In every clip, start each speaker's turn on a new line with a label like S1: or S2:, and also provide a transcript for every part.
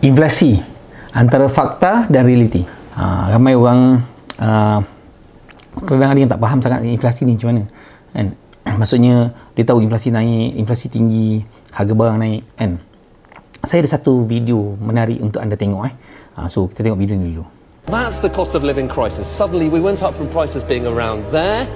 S1: Inflasi antara fakta dan realiti. Ramai orang kadang ada yang tak faham sangat inflasi ni macam mana kan. Maksudnya dia tahu inflasi naik, inflasi tinggi, harga barang naik kan. Saya ada satu video menarik untuk anda tengok so kita tengok video ni dulu.
S2: That's the cost of living crisis. Suddenly we went up from prices being around there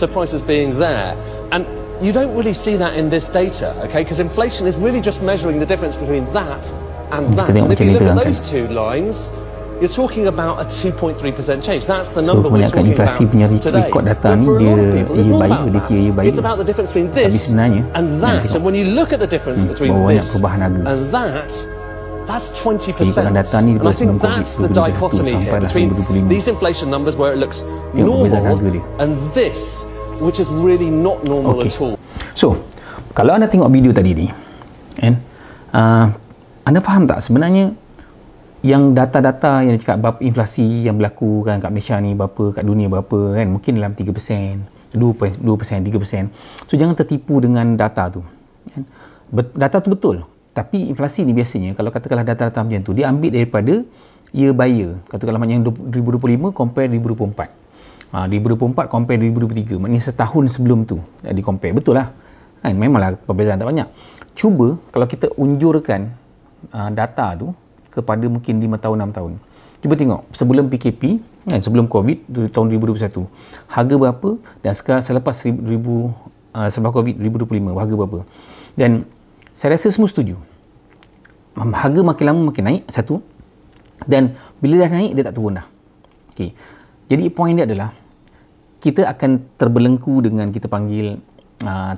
S2: to prices being there. And you don't really see that in this data, okay? Because inflation is really just measuring the difference between that and that. And if you look at those two lines, you're talking about a 2.3% change. That's the number we're talking about today. But for a lot of people, it's not about that. It's about the difference between this and that. And when you look at the difference between this and that, that's 20%. And I think that's the dichotomy here between these inflation numbers where it looks normal and this, which is really not normal at all.
S1: So, kalau anda tengok video tadi ni, kan, anda faham tak sebenarnya yang data-data yang cakap berapa inflasi yang berlaku kan kat Malaysia ni berapa, kat dunia berapa kan, mungkin dalam 3%, 2%, 3%. So jangan tertipu dengan data tu kan. Data tu betul, tapi inflasi ni biasanya kalau katakanlah data-data macam tu dia ambil daripada year by year. Katakanlah macam 2025 compare 2024, 2024 compare 2023, maknanya setahun sebelum tu di compare. Betul lah kan, memanglah perbezaan tak banyak. Cuba kalau kita unjurkan data tu kepada mungkin 5 tahun 6 tahun. Cuba tengok sebelum PKP kan, sebelum COVID tahun 2021 harga berapa, dan sekarang selepas sebab COVID 2025 harga berapa. Dan saya rasa semua setuju harga makin lama makin naik, satu, dan bila dah naik dia tak turun dah. Okay. Jadi poin dia adalah kita akan terbelenggu dengan kita panggil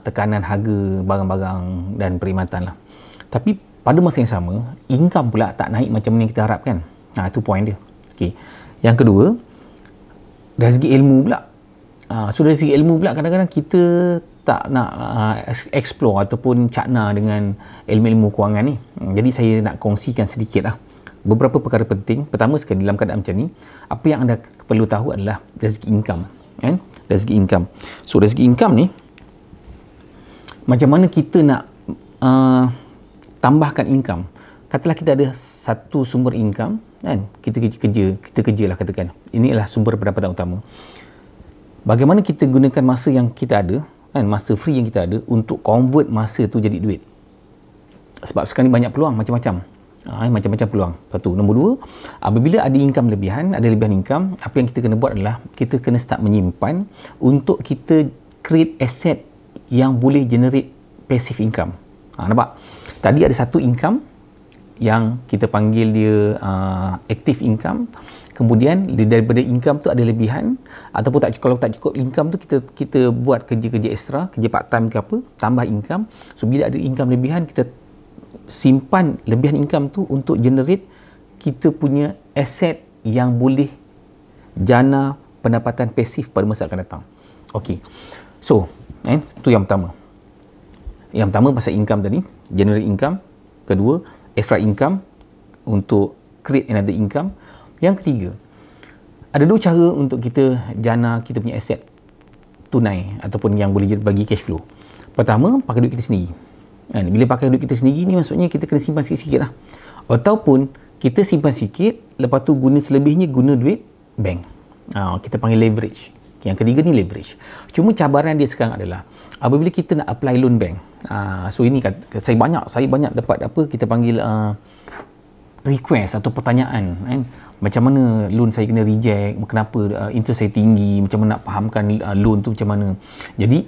S1: tekanan harga barang-barang dan perkhidmatan lah. Tapi pada masa yang sama, income pula tak naik macam mana yang kita harapkan. Itu poin dia. Okay. Yang kedua, dari segi ilmu pula. So dari segi ilmu pula, kadang-kadang kita tak nak explore ataupun cakna dengan ilmu-ilmu kewangan ni. Jadi saya nak kongsikan sedikit lah beberapa perkara penting. Pertama sekali, dalam keadaan macam ni, apa yang anda perlu tahu adalah dari segi income kan? Dari segi income. So dari segi income ni, macam mana kita nak tambahkan income. Katalah kita ada satu sumber income kan, kita kerja lah katakan, ini adalah sumber pendapatan utama. Bagaimana kita gunakan masa yang kita ada kan, masa free yang kita ada untuk convert masa tu jadi duit. Sebab sekarang ni banyak peluang macam-macam, macam-macam peluang. Satu. Nombor dua, apabila ada income lebihan, ada lebihan income, apa yang kita kena buat adalah kita kena start menyimpan untuk kita create asset yang boleh generate passive income. Nampak? Tadi ada satu income yang kita panggil dia active income. Kemudian daripada income tu ada lebihan, ataupun kalau tak cukup income tu kita buat kerja-kerja extra, kerja part time ke apa, tambah income. So bila ada income lebihan, kita simpan lebihan income tu untuk generate kita punya aset yang boleh jana pendapatan pasif pada masa akan datang. Okey. So, itu yang pertama. Yang pertama pasal income tadi, generate income. Kedua, extra income untuk create another income. Yang ketiga, ada dua cara untuk kita jana kita punya aset tunai ataupun yang boleh bagi cash flow. Pertama, pakai duit kita sendiri. Bila pakai duit kita sendiri ni, maksudnya kita kena simpan sikit-sikit lah. Ataupun kita simpan sikit, lepas tu guna selebihnya guna duit bank. Kita panggil leverage. Yang ketiga ni leverage. Cuma cabaran dia sekarang adalah apabila kita nak apply loan bank. So ini saya banyak dapat apa kita panggil request atau pertanyaan kan. Macam mana loan saya kena reject, kenapa interest saya tinggi, macam mana nak fahamkan loan tu macam mana. Jadi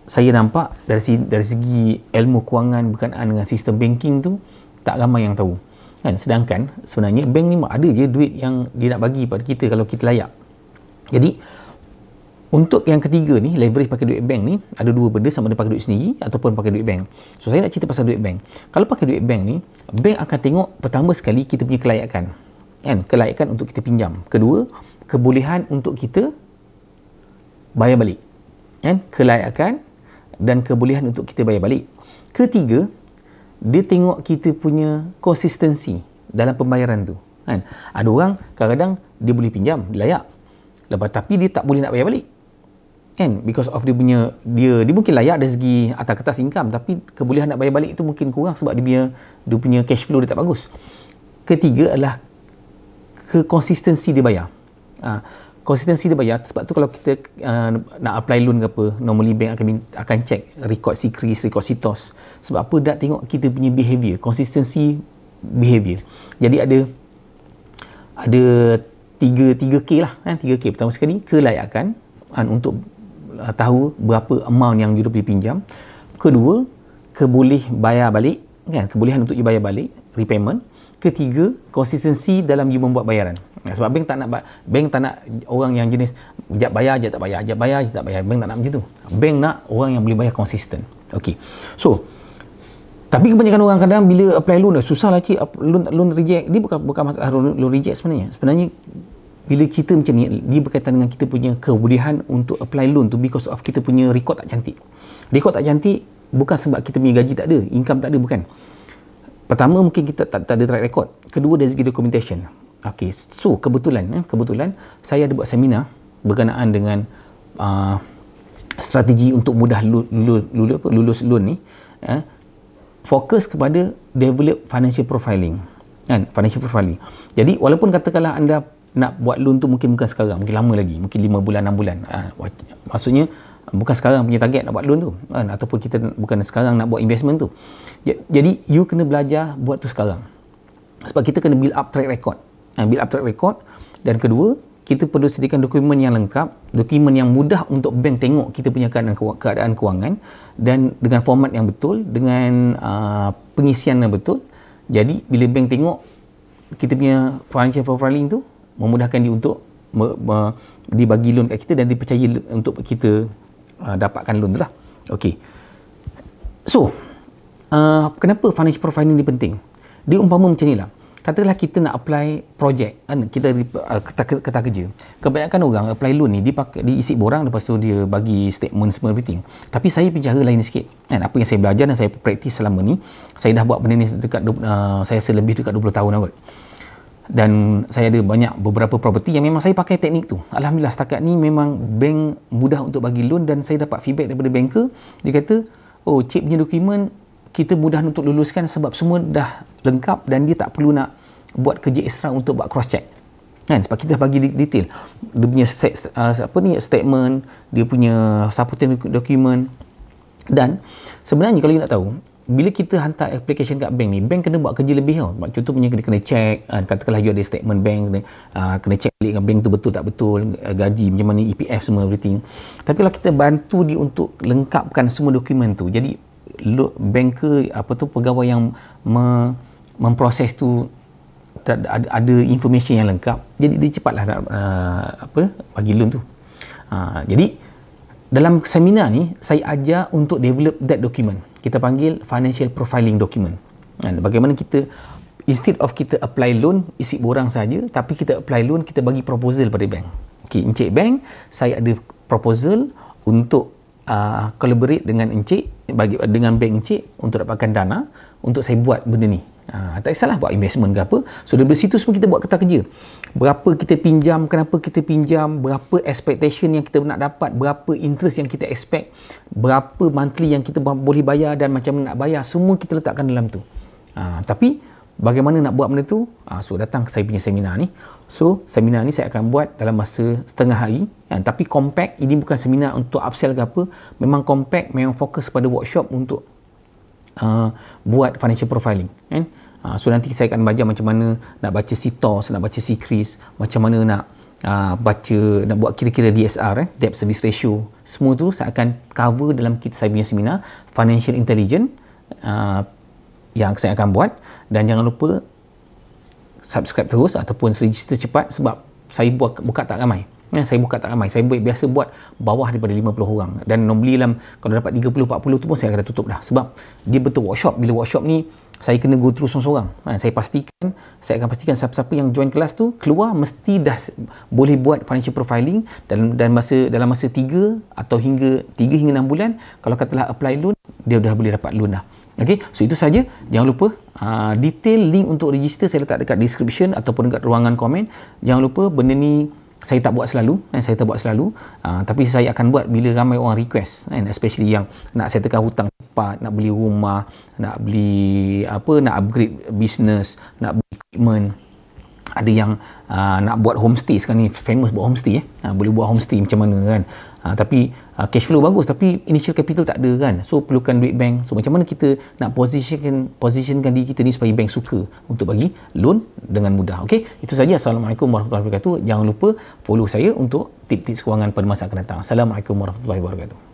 S1: saya nampak dari segi ilmu kewangan berkenaan dengan sistem banking tu tak ramai yang tahu kan. Sedangkan sebenarnya bank ni ada je duit yang dia nak bagi pada kita kalau kita layak. Jadi untuk yang ketiga ni, leverage pakai duit bank ni, ada dua benda, sama ada pakai duit sendiri ataupun pakai duit bank. So saya nak cerita pasal duit bank. Kalau pakai duit bank ni, bank akan tengok pertama sekali kita punya kelayakan kan, kelayakan untuk kita pinjam. Kedua, kebolehan untuk kita bayar balik kan, kelayakan dan kebolehan untuk kita bayar balik. Ketiga, dia tengok kita punya konsistensi dalam pembayaran tu kan. Ada orang kadang-kadang dia boleh pinjam, dia layak, lepas tapi dia tak boleh nak bayar balik kan, because of dia mungkin layak dari segi atas kertas income, tapi kebolehan nak bayar balik itu mungkin kurang sebab dia punya cash flow dia tak bagus. ketiga adalah konsistensi dia bayar. Konsistensi dia bayar. Sebab tu kalau kita nak apply loan ke apa, normally bank akan check record CRIS, record CITOS. Sebab apa? Dah tengok kita punya behavior, konsistensi behavior. Jadi ada 3K lah, 3K. Pertama sekali, kelayakan untuk tahu berapa amount yang you boleh pinjam. Kedua, keboleh bayar balik, kan, kebolehan untuk you bayar balik, repayment. Ketiga, konsistensi dalam you membuat bayaran. Sebab bank tak nak orang yang jenis jap bayar je tak bayar, jap bayar je tak bayar. Bank tak nak macam tu. Bank nak orang yang boleh bayar konsisten. Okey. So, tapi kebanyakan orang kadang bila apply loan dah susah lah cik, loan reject. Dia bukan masalah loan reject sebenarnya. Sebenarnya bila cerita macam ni, dia berkaitan dengan kita punya kebolehan untuk apply loan tu because of kita punya record tak cantik. Record tak cantik bukan sebab kita punya gaji tak ada, income tak ada, bukan. Pertama, mungkin kita tak ada track record. Kedua, dari segi documentation. Okey, so kebetulan saya ada buat seminar berkenaan dengan strategi untuk mudah lulus loan ni. Fokus kepada develop financial profiling. Kan? Financial profiling. Jadi, walaupun katakanlah anda nak buat loan tu mungkin bukan sekarang, mungkin lama lagi, mungkin 5 bulan, 6 bulan. Maksudnya, bukan sekarang punya target nak buat loan tu, kan? Ataupun kita bukan sekarang nak buat investment tu. Jadi you kena belajar buat tu sekarang, sebab kita kena build up track record. Dan kedua, kita perlu sediakan dokumen yang lengkap, dokumen yang mudah untuk bank tengok kita punya keadaan kewangan, dan dengan format yang betul, dengan pengisian yang betul. Jadi bila bank tengok kita punya financial profiling tu, memudahkan dia untuk dibagi loan kat kita dan dipercayai untuk kita dapatkan loan tu lah. Okey. So, kenapa financial profiling ni penting? Dia umpama macam ni lah. Katakanlah kita nak apply projek, kan? Kita kata kerja. Kebanyakan orang apply loan ni, dia isi borang, lepas tu dia bagi statement semua everything. Tapi saya punya cara lain sikit. Kan? Apa yang saya belajar dan saya praktis selama ni, saya dah buat benda ni saya rasa lebih dekat 20 tahun awal. Dan saya ada beberapa property yang memang saya pakai teknik tu. Alhamdulillah setakat ni memang bank mudah untuk bagi loan, dan saya dapat feedback daripada banker. Dia kata, oh cik punya dokumen kita mudah untuk luluskan sebab semua dah lengkap dan dia tak perlu nak buat kerja ekstra untuk buat cross check. Kan? Sebab kita bagi detail. Dia punya statement, dia punya supporting document. Dan sebenarnya kalau you nak tahu, bila kita hantar application kat bank ni, bank kena buat kerja lebih tau. Contohnya dia kena check, katakanlah you ada statement bank, kena check balik dengan bank tu betul tak betul, gaji macam mana, EPF semua everything. Tapi kalau kita bantu dia untuk lengkapkan semua dokumen tu, jadi banker pegawai yang memproses tu ada information yang lengkap, jadi dia cepatlah bagi loan tu. Jadi dalam seminar ni saya ajar untuk develop that document. Kita panggil financial profiling document. Bagaimana kita, instead of kita apply loan isi borang saja, tapi kita apply loan, kita bagi proposal pada bank. Okey, Encik Bank, saya ada proposal untuk collaborate dengan Encik, dengan bank Encik untuk dapatkan dana untuk saya buat benda ni. Tak kisahlah buat investment ke apa. So dari situ semua kita buat kertas kerja. Berapa kita pinjam, kenapa kita pinjam, berapa expectation yang kita nak dapat, berapa interest yang kita expect, berapa monthly yang kita boleh bayar dan macam mana nak bayar, semua kita letakkan dalam tu. Tapi bagaimana nak buat benda tu? So datang saya punya seminar ni. So seminar ni saya akan buat dalam masa setengah hari, kan? Tapi compact, ini bukan seminar untuk upsell ke apa. Memang compact, memang fokus pada workshop untuk buat financial profiling, kan? So nanti saya akan belajar macam mana nak baca CITOS, nak baca CRIS, macam mana nak nak buat kira-kira DSR, debt service ratio. Semua tu saya akan cover dalam saya punya seminar Financial Intelligence yang saya akan buat. Dan jangan lupa subscribe terus ataupun register cepat, sebab saya buka tak ramai. Saya buka tak ramai. Saya biasa buat bawah daripada 50 orang. Dan normally kalau dapat 30-40 tu pun saya akan tutup dah. Sebab dia betul workshop. Bila workshop ni saya kena go through seorang-seorang. Saya akan pastikan siapa-siapa yang join kelas tu keluar mesti dah boleh buat financial profiling dalam masa 3 atau hingga 6 bulan. Kalau katalah apply loan, dia dah boleh dapat loan dah. Okey, so itu saja. Jangan lupa detail link untuk register saya letak dekat description ataupun dekat ruangan komen. Jangan lupa, benda ni saya tak buat selalu, tapi saya akan buat bila ramai orang request, especially yang nak settlekan hutang cepat, nak beli rumah, nak beli nak upgrade business, nak beli komitmen. Ada yang nak buat homestay, sekarang ni famous buat homestay, boleh buat homestay macam mana kan. Tapi cash flow bagus tapi initial capital tak ada kan, so perlukan duit bank. So macam mana kita nak positionkan diri kita ni supaya bank suka untuk bagi loan dengan mudah. Okey, itu saja. Assalamualaikum warahmatullahi wabarakatuh. Jangan lupa follow saya untuk tip-tips kewangan pada masa akan datang. Assalamualaikum warahmatullahi wabarakatuh.